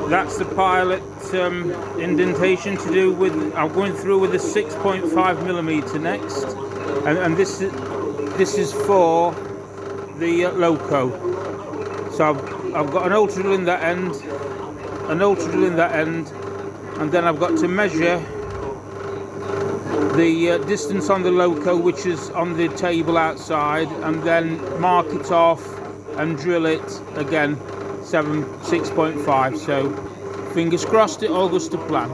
That's the pilot indentation to do with. I'm going through with a 6.5mm next, and this is for the Loco. So I've got an ultra drill in that end, and then I've got to measure the distance on the Loco, which is on the table outside, and then mark it off and drill it again. 6.5, so fingers crossed it all goes to plan.